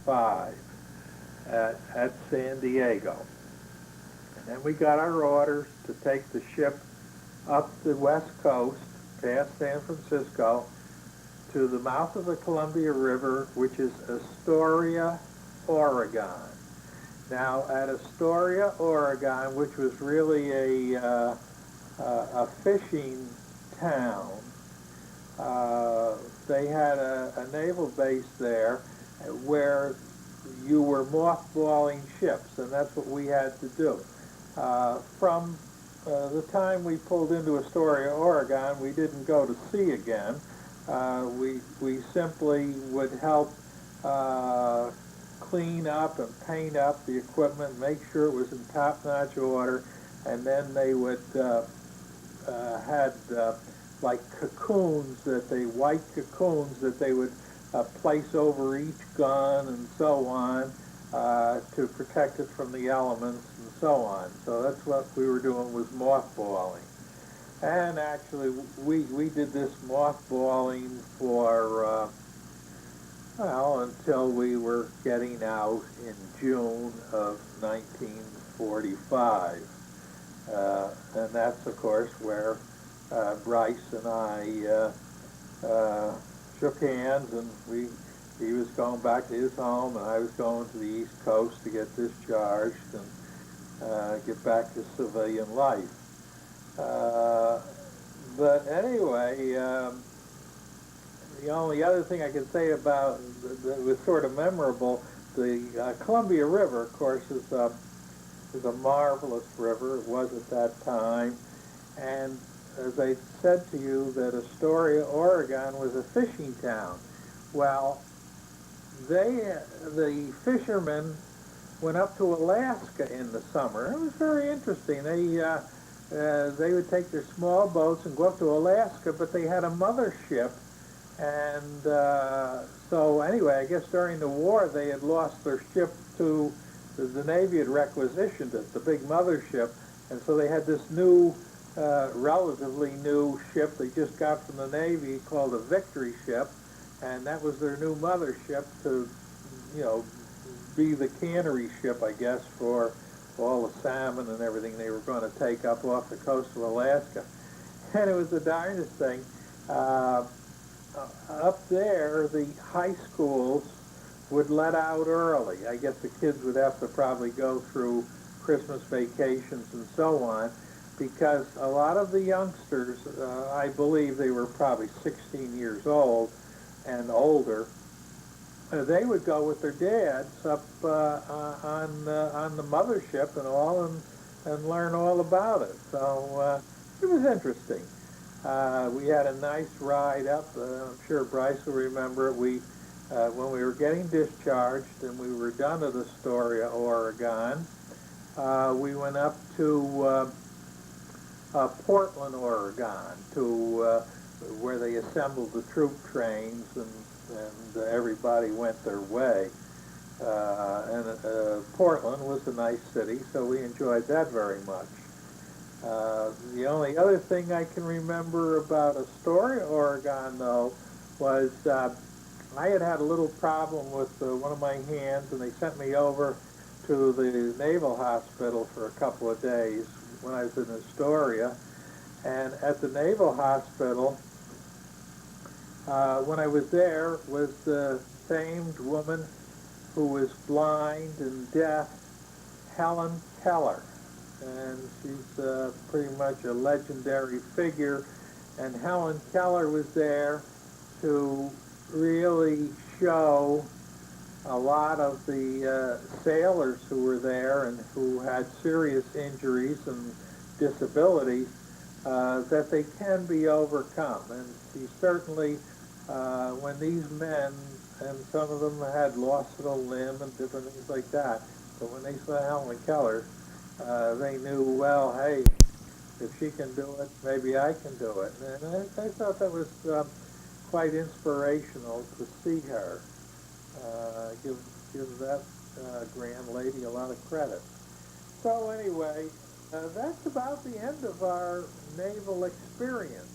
1945 at San Diego. And then we got our orders to take the ship up the west coast, past San Francisco, to the mouth of the Columbia River, which is Astoria, Oregon. Now, at Astoria, Oregon, which was really a fishing town, they had a naval base there where you were mothballing ships, and that's what we had to do. From the time we pulled into Astoria, Oregon, we didn't go to sea again. We simply would help clean up and paint up the equipment, make sure it was in top-notch order, and then they would had like cocoons white cocoons that they would place over each gun and so on to protect it from the elements and so on. So that's what we were doing, was mothballing. And actually, we did this mothballing for, well, until we were getting out in June of 1945. And that's, of course, where Bryce and I shook hands, and he was going back to his home, and I was going to the East Coast to get discharged and get back to civilian life. But anyway, the only other thing I can say about that was sort of memorable, the Columbia River, of course, is a marvelous river. It was at that time. And as I said to you, that Astoria, Oregon was a fishing town. Well, the fishermen went up to Alaska in the summer. It was very interesting. They would take their small boats and go up to Alaska, but they had a mothership. And so anyway, I guess during the war they had lost their ship to, the Navy had requisitioned it, the big mothership. And so they had this new, relatively new ship they just got from the Navy called a Victory ship. And that was their new mothership to, you know, be the cannery ship, I guess, for all the salmon and everything they were going to take up off the coast of Alaska. And it was the darndest thing. Up there, the high schools would let out early. I guess the kids would have to probably go through Christmas vacations and so on, because a lot of the youngsters, I believe they were probably 16 years old and older, they would go with their dads up on the mothership and all, and learn all about it. So it was interesting. We had a nice ride up. I'm sure Bryce will remember it. When we were getting discharged and we were done at Astoria, Oregon, we went up to Portland, Oregon, to where they assembled the troop trains, and everybody went their way. Portland was a nice city, so we enjoyed that very much. The only other thing I can remember about Astoria, Oregon, though, was I had a little problem with one of my hands, and they sent me over to the Naval Hospital for a couple of days when I was in Astoria. And at the Naval Hospital, when I was there, was the famed woman who was blind and deaf, Helen Keller. And she's pretty much a legendary figure. And Helen Keller was there to really show a lot of the sailors who were there and who had serious injuries and disabilities, that they can be overcome. And she certainly, when these men, and some of them had lost a limb and different things like that, but when they saw Helen Keller, they knew, well, hey, if she can do it, maybe I can do it. And I thought that was quite inspirational to see her. Give that grand lady a lot of credit. So anyway, that's about the end of our naval experience.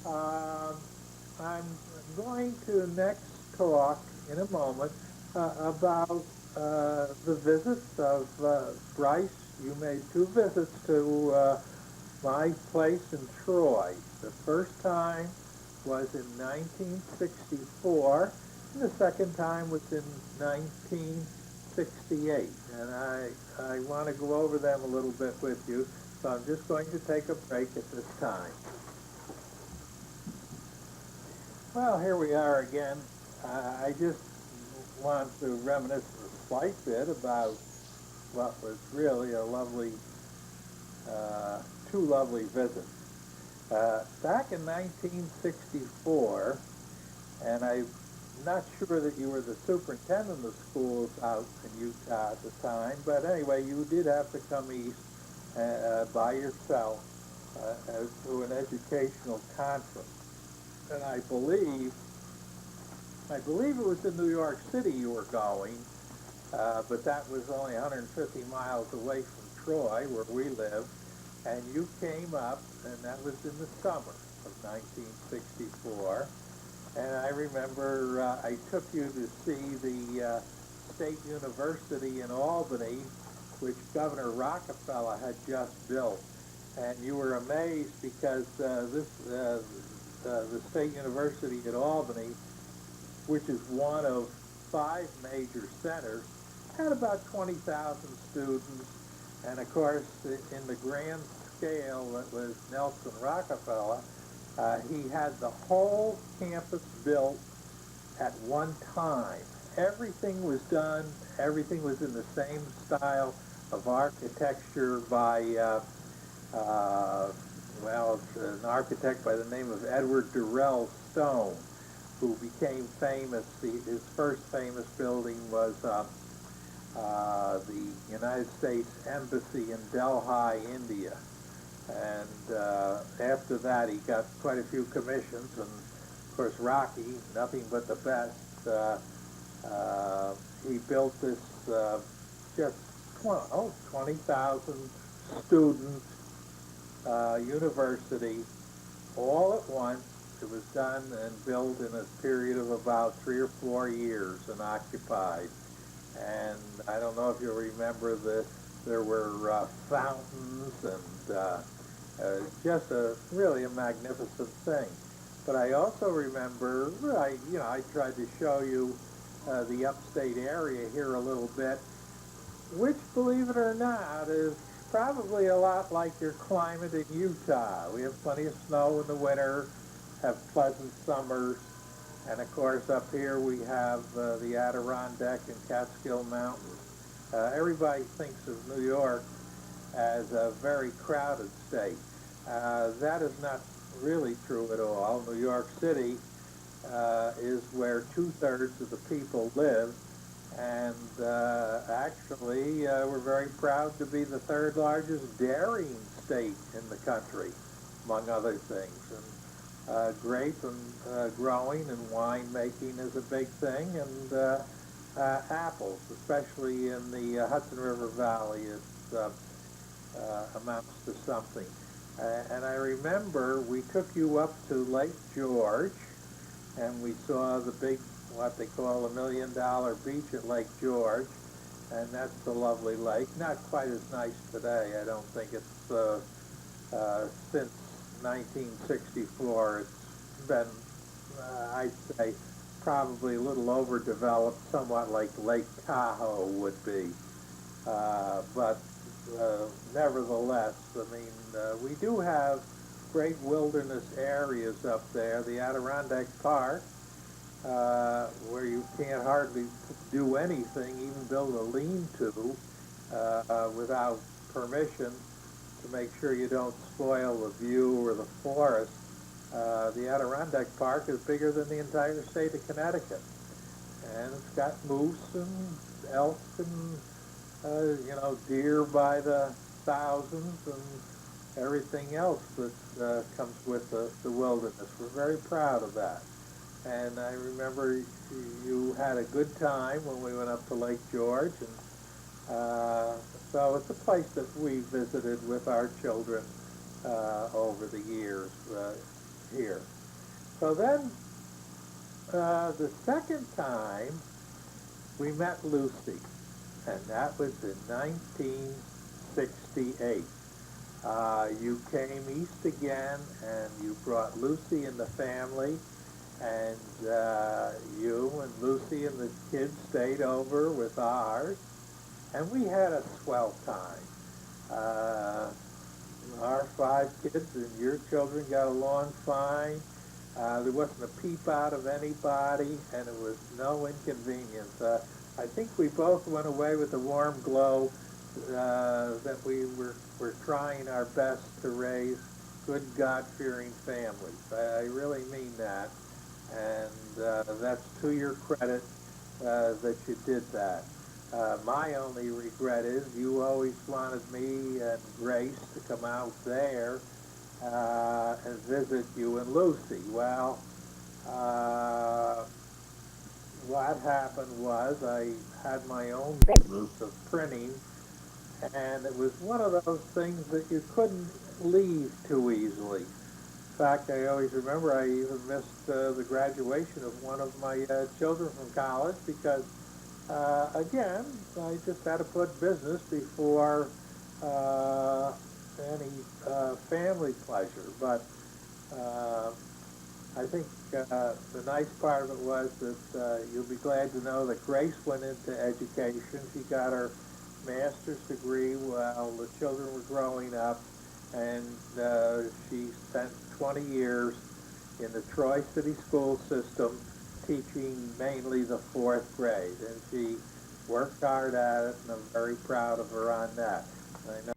I'm going to next talk in a moment about the visits of Bryce. You made two visits to my place in Troy. The first time was in 1964, and the second time was in 1968. And I want to go over them a little bit with you, so I'm just going to take a break at this time. Well, here we are again. I just want to reminisce a slight bit about what was really a lovely, two lovely visits. Back in 1964, and I'm not sure that you were the superintendent of schools out in Utah at the time, but anyway, you did have to come east by yourself to an educational conference. And I believe it was in New York City you were going, but that was only 150 miles away from Troy, where we live, and you came up, and that was in the summer of 1964. And I remember I took you to see the State University in Albany, which Governor Rockefeller had just built. And you were amazed because the State University at Albany, which is one of 5 major centers, had about 20,000 students. And of course, in the grand scale that was Nelson Rockefeller, he had the whole campus built at one time. Everything was done, everything was in the same style of architecture by, an architect by the name of Edward Durrell Stone, who became famous. His first famous building was the United States Embassy in Delhi, India. And after that, he got quite a few commissions, and of course, Rocky, nothing but the best. He built this just 20,000 student university all at once. It was done and built in a period of about 3 or 4 years and occupied. And I don't know if you'll remember that there were fountains and just really a magnificent thing. But I also remember, I tried to show you the upstate area here a little bit, which, believe it or not, is probably a lot like your climate in Utah. We have plenty of snow in the winter, have pleasant summers, and of course up here we have the Adirondack and Catskill Mountains. Everybody thinks of New York as a very crowded state. That is not really true at all. New York City is where 2/3 of the people live, and actually we're very proud to be the 3rd largest dairying state in the country, among other things. And grape and growing and wine making is a big thing, and apples, especially in the Hudson River Valley, amounts to something. And I remember we took you up to Lake George, and we saw the big, what they call $1 million beach at Lake George, and that's the lovely lake. Not quite as nice today. I don't think it's since 1964. It's been, I'd say, probably a little overdeveloped, somewhat like Lake Tahoe would be. But nevertheless, I mean, we do have great wilderness areas up there. The Adirondack Park, where you can't hardly do anything, even build a lean-to without permission to make sure you don't spoil the view or the forest. The Adirondack Park is bigger than the entire state of Connecticut. And it's got moose and elk and deer by the thousands and everything else that comes with the wilderness. We're very proud of that. And I remember you had a good time when we went up to Lake George, and so it's a place that we visited with our children over the years here. So then the second time we met Lucy, and that was in 1968. You came east again, and you brought Lucy and the family, and you and Lucy and the kids stayed over with ours, and we had a swell time. Our 5 kids and your children got along fine. There wasn't a peep out of anybody, and it was no inconvenience. I think we both went away with a warm glow that we were trying our best to raise good God-fearing families. I really mean that, and that's to your credit that you did that. My only regret is you always wanted me and Grace to come out there and visit you and Lucy. Well, what happened was I had my own business of printing, and it was one of those things that you couldn't leave too easily. In fact, I always remember I even missed the graduation of one of my children from college because, again, I just had to put business before any family pleasure. But I think the nice part of it was that you'll be glad to know that Grace went into education. She got her master's degree while the children were growing up, and she spent 20 years in the Troy City school system teaching mainly the 4th grade, and she worked hard at it, and I'm very proud of her on that. I know